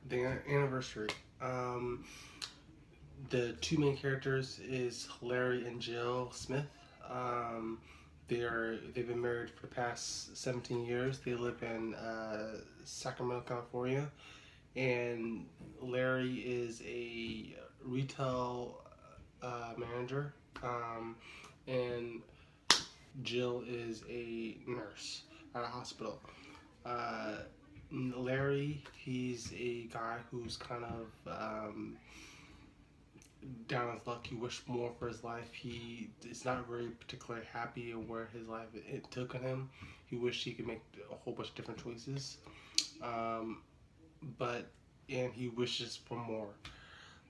The anniversary. The two main characters is Larry and Jill Smith. Um, they've been married for the past 17 years. They live in Sacramento, California, and Larry is a retail manager, and Jill is a nurse at a hospital. Uh, Larry, he's a guy who's kind of down his luck. He wished more for his life. He is not very particularly happy in where his life it took him. He wished he could make a whole bunch of different choices, um, but and he wishes for more.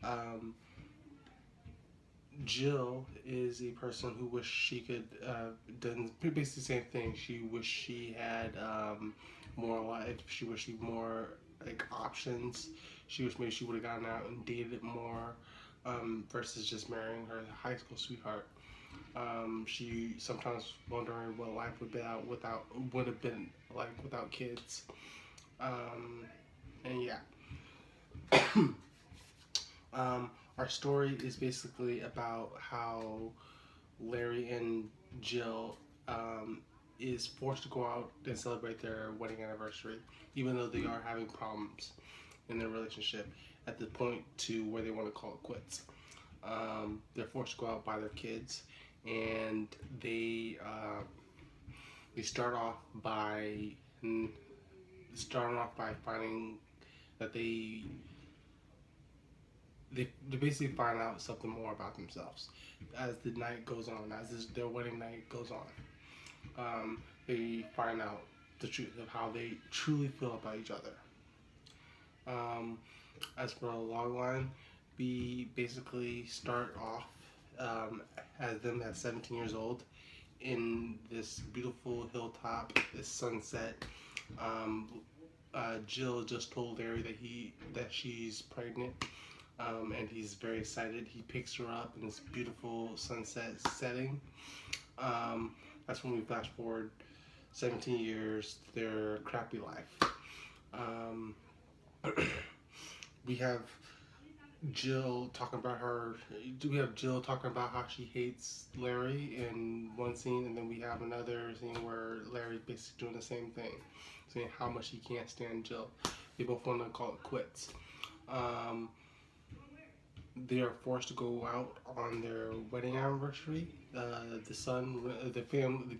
Um, Jill is a person who wished she could done basically the same thing. She wished she had more life. She wished she had more like options. She wished maybe she would have gotten out and dated more versus just marrying her high school sweetheart. She sometimes wondering what life would have been like without kids. Um, and yeah, um, our story is basically about how Larry and Jill is forced to go out and celebrate their wedding anniversary, even though they are having problems in their relationship at the point to where they want to call it quits. They're forced to go out by their kids, and they start off by finding that they basically find out something more about themselves as the night goes on, their wedding night goes on. They find out the truth of how they truly feel about each other. Um, as for a log line, we basically start off as them at 17 years old in this beautiful hilltop, this sunset. Um, Jill just told Larry that she's pregnant, and he's very excited. He picks her up in this beautiful sunset setting. Um, that's when we flash forward 17 years to their crappy life. Um, we have Jill talking about her. Do we have Jill talking about how she hates Larry in one scene, and then we have another scene where Larry basically doing the same thing, saying how much he can't stand Jill. They both want to call it quits. Um, they are forced to go out on their wedding anniversary. The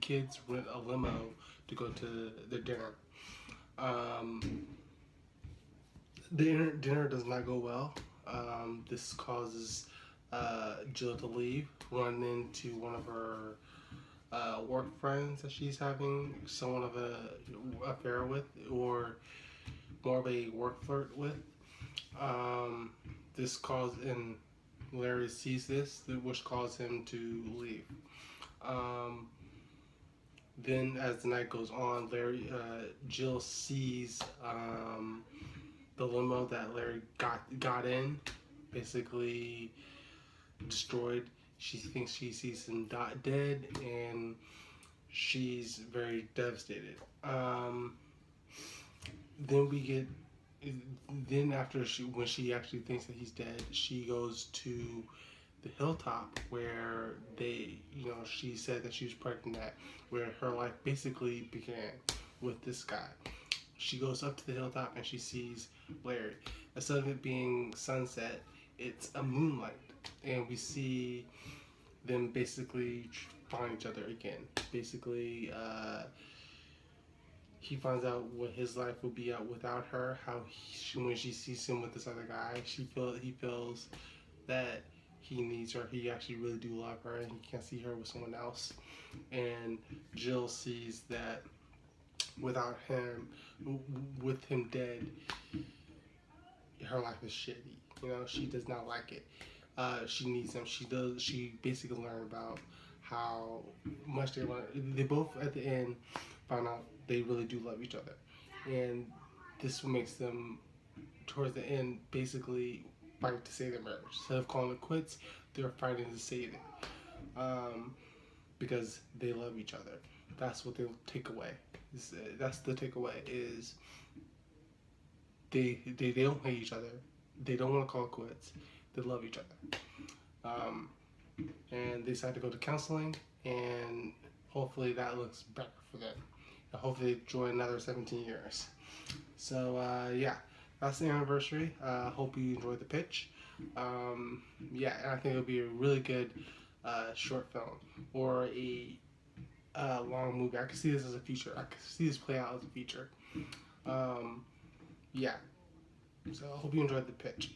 kids rent a limo to go to the dinner. Um, dinner does not go well. This causes Jill to leave, run into one of her work friends that she's having somewhat of a affair with, or more of a work flirt with. Um, this causes and Larry sees this, which caused him to leave. Um, then, as the night goes on, Jill sees the limo that Larry got in, basically destroyed. She thinks she sees him dead, and she's very devastated. Then we get then after when she actually thinks that he's dead, she goes to the hilltop where she said that she was pregnant at, where her life basically began with this guy. She goes up to the hilltop and she sees Larry. Instead of it being sunset, it's a moonlight, and we see them basically find each other again. Basically, he finds out what his life will be out without her. When she sees him with this other guy, he feels that he needs her. He actually really do love her, and he can't see her with someone else. And Jill sees that without him, with him dead, her life is shitty. She does not like it. She needs him. She does. She basically learned about how much they want. They both at the end found out they really do love each other, and this makes them towards the end basically fight to save their marriage. Instead of calling it quits, they're fighting to save it, because they love each other. That's what they'll take away. That's the takeaway is they don't hate each other. They don't want to call it quits. They love each other. And they decided to go to counseling, and hopefully that looks better for them. And hopefully they join another 17 years. So yeah, that's the anniversary. Hope you enjoyed the pitch. Yeah, and I think it'll be a really good short film or a long movie. I can see this as a feature. I can see this play out as a feature. Yeah. So I hope you enjoyed the pitch.